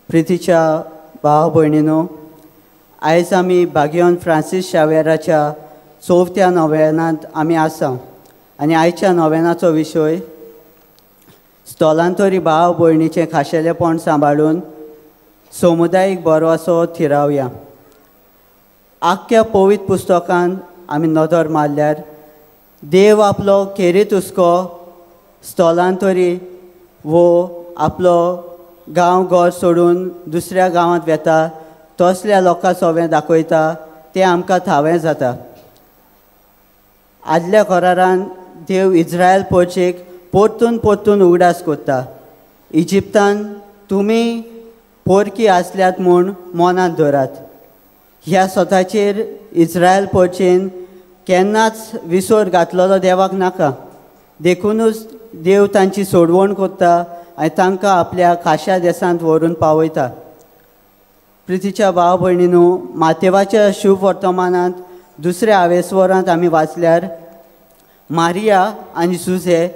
प्रितीच्या भाव भयणीनो, आयज आमी भाग्यवन फ्रांसीस शावेराच्या 4थ्या नोवेनांत आमी आसा आनी आयच्या नोवेनाचो विशय स्थलांतरी भाव भयणीचें खाशेलेपण सांबाळून समुदायीक बरवासो थिरावया. आख्ख्या पवित्र पुस्तकांत आमी नदर मारल्यार देव आपलो खेरीत हुस्को स्थलांतरी वो आपलो गांव घर सोडून दुसऱ्या गांवांत वेता तसल्या लोकां सवें दाखयता तें आमकां थावें जाता. आदल्या करारान देव इस्रायल पोरचेक परतून परतून उगडास कोत्ता. इजिप्तान तुमी पोरकी आसल्यात म्हूण मनांत धरात. ह्या स्वताचेर इस्रायल पोरचेन केन्नाच विसर घातलेलो देवाक नाका. देखूनच देव तांची सोडवण कोत्ता आनी तांकां आपल्या खाशा देशांत व्हरून पावयता. प्रितीच्या भाव भयणीनो, मातेवाच्या शुभ वर्तमानांत दुसऱ्या आवेसवरांत आमी वाचल्यार मारिया आनी जुझे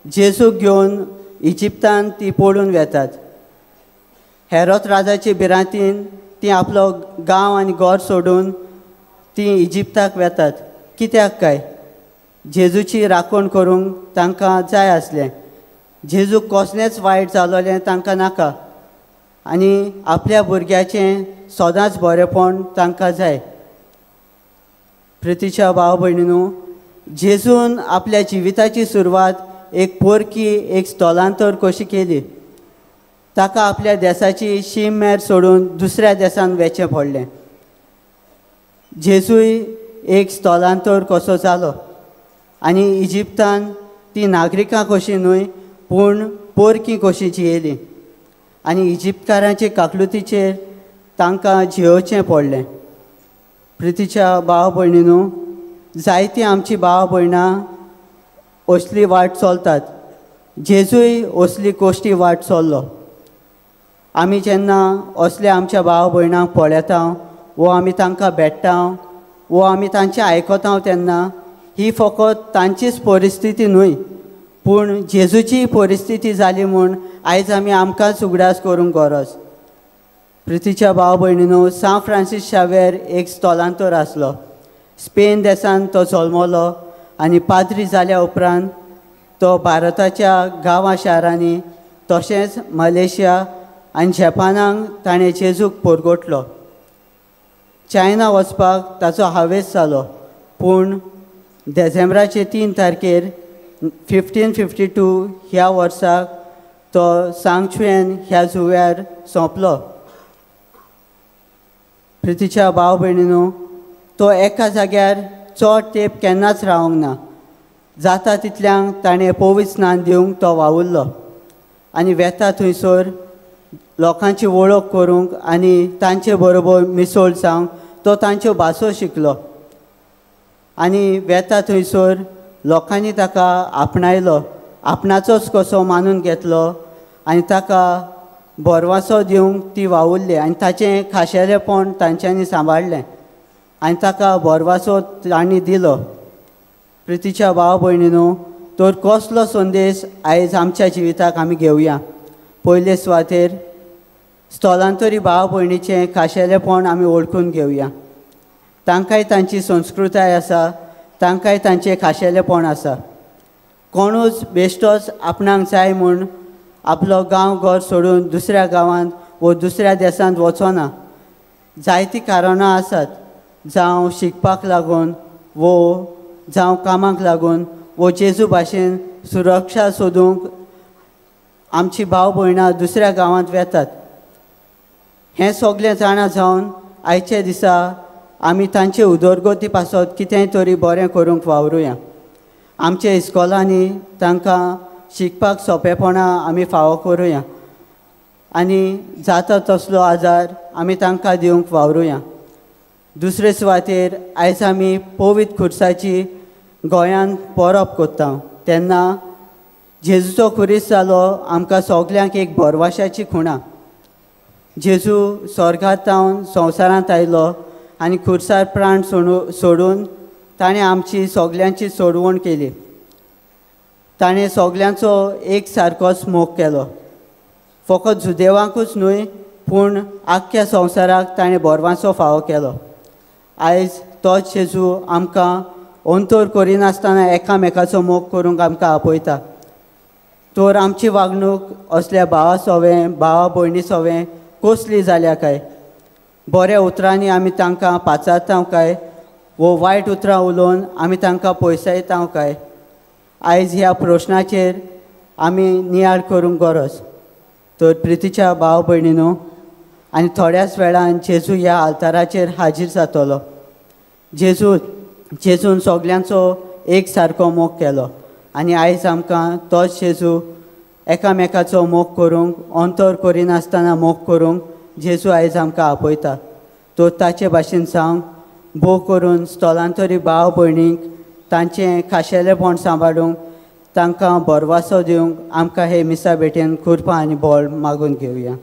जेजूक घेवन इजिप्तान ती पळून वेतात. हेरोद राजाचे भिरांतीन ती आपलो गांव आनी घर सोडून ती इजिप्ताक वेतात. कित्याक काय? जेजूची राखण करूंक तांकां जाय आसलें. जेजूक कसलेंच वायट जालोलें तांकां नाका आनी आपल्या भुरग्याचें सदांच बरेंपण तांकां जाय. प्रितीच्या भाव भयणीनो, जेजून आपल्या जिविताची सुरवात एक पोरकी एक स्थलांतर कशी केली. ताका आपल्या देशाची शीम मेर सोडून दुसऱ्या देशांत वचचें पडलें. जेजूय एक स्थलांतर कसो जालो आनी इजिप्तान ती नागरिकां कशी न्हय पूण पोरकी कशी जियेली आनी इजिप्तकारांचे काकलुतीचेर तांकां जियोवचें पडलें. प्रितीच्या भाव भयणीनो, जायतीं आमची भाव भयणां असली वाट चलतात. जेजूय असली कोश्टी वाट चल्लो. आमी जेन्ना असल्या आमच्या भाव भयणांक पळयता वो आमी तांकां भेट्टा वो आमी तांचें आयकता तेन्ना ही फकत तांचीच परिस्थिती न्हय पूण जेजूची परिस्थिती जाली म्हूण आयज आमी आमकांच उगडास करूंक गरज. प्रितीच्या भाव भयणीनो, सांव फ्रांसीस शावेर एक स्थलांतर आसलो. स्पेन देशांत तो जल्मलो आनी पाद्री जाल्या उपरांत तो भारताच्या गांवां शारांनी तशेंच मलेशिया आनी जपानाक ताणें जेजूक परगटलो. चायना वचपाक ताचो हावेस जालो पूण डिसेंबराचे 3 तारखेर 1552 ह्या वर्साक तो सांगचुएन ह्या जुंव्यार सोंपलो. प्रितीच्या भाव भयणीनो, तो एका जाग्यार चड तेंप केन्नाच रावंक ना. जाता तितल्यांक ताणें पवित्र स्नान दिवंक तो वावुरलो आनी वेता थंयसर लोकांची वळख करूंक आनी तांचे बरोबर मिसळ जावंक तो तांच्यो भासो शिकलो आनी वेता थंयसर लोकांनी ताका आपणायलो, आपणाचोच कसो मानून घेतलो आनी ताका बरवासो दिवंक ती वावुरली आनी ताचें खाशेलेपण तांच्यांनी सांबाळलें आनी ताका बरवासो तांणी दिलो. प्रितीच्या भाव भयणीनो, तर कसलो संदेश आयज आमच्या जिविताक आमी घेवया. पयले सुवातेर स्थलांतरी भाव भयणीचें खाशेलेपण आमी ओळखून घेवया. तांकांय तांची संस्कृताय आसा, तांकांय तांचें खाशेलेपण आसा. कोणूच बेश्टोच आपणाक जाय म्हूण आपलो गांव घर सोडून दुसऱ्या गांवांत वो दुसऱ्या देशांत वचना. जायतीं कारणां आसात, जावं शिकपाक लागून वो जावं कामाक लागून वो जेजू भाशेन सुरक्षा सोदूंक आमची भाव भयणां दुसऱ्या गांवांत वेतात. हें सगळें जाणा जावन आयचे दिसा आमी तांचे उदरगती पासत कितेंय तरी बरें करूंक वावरुया. आमच्या इस्कॉलांनी तांकां शिकपाक सोंपेपणां आमी फावो करुया आनी जाता तसलो आदार आमी तांकां दिवंक वावरुया. दुसरे सुवातेर आयज आमी पवित्र खुर्साची गोंयांत परब कोत्ता तेन्ना जेजूचो खुरीस जालो आमकां सगल्यांक एक बरवाशाची खुणा. जेजू स्वर्गांतावन संवसारांत आयलो आनी खुर्सार प्राण सोडून ताणें आमची सगल्यांची सोडवण केली. ताणें सगल्यांचो एक सारकोच मोग केलो. फकत जुदेवांकूच न्हय पूण आख्ख्या संवसाराक ताणें बोरवांचो फावो केलो. आयज तोच जेजू आमकां अंतोर करिनासतना एकामेकाचो मोग करूंक आमकां आपयता. तर आमची वागणूक असल्या भावा सोवें भावा भयणी सोवें कसली जाल्या काय? बऱ्या उतरांनी आमी तांकां पाचारतांव काय वो वायट उतरां उलोवन आमी तांकां पयसायतांव काय? आयज ह्या प्रश्नाचेर आमी नियाळ करूंक गरज. तर प्रितीच्या भाव भयणीनो, आनी थोड्याच वेळान जेजू ह्या आल्ताराचेर हाजीर जातलो. जेजून सगल्यांचो एक सारको मोग केलो आनी आयज आमकां तोच जेजू एकामेकाचो मोग करूंक अंतर करिनासतना मोग करूंक जेजू आयज आमकां आपयता. तो ताचे भाशेन सांग भोव करून स्थलांतरी भाव भयणींक तांचें खाशेलेपण सांबाळूंक तांकां बरवासो दिवंक आमकां हे मिसा भेटेन खुरपां आनी बोळ मागून घेवया.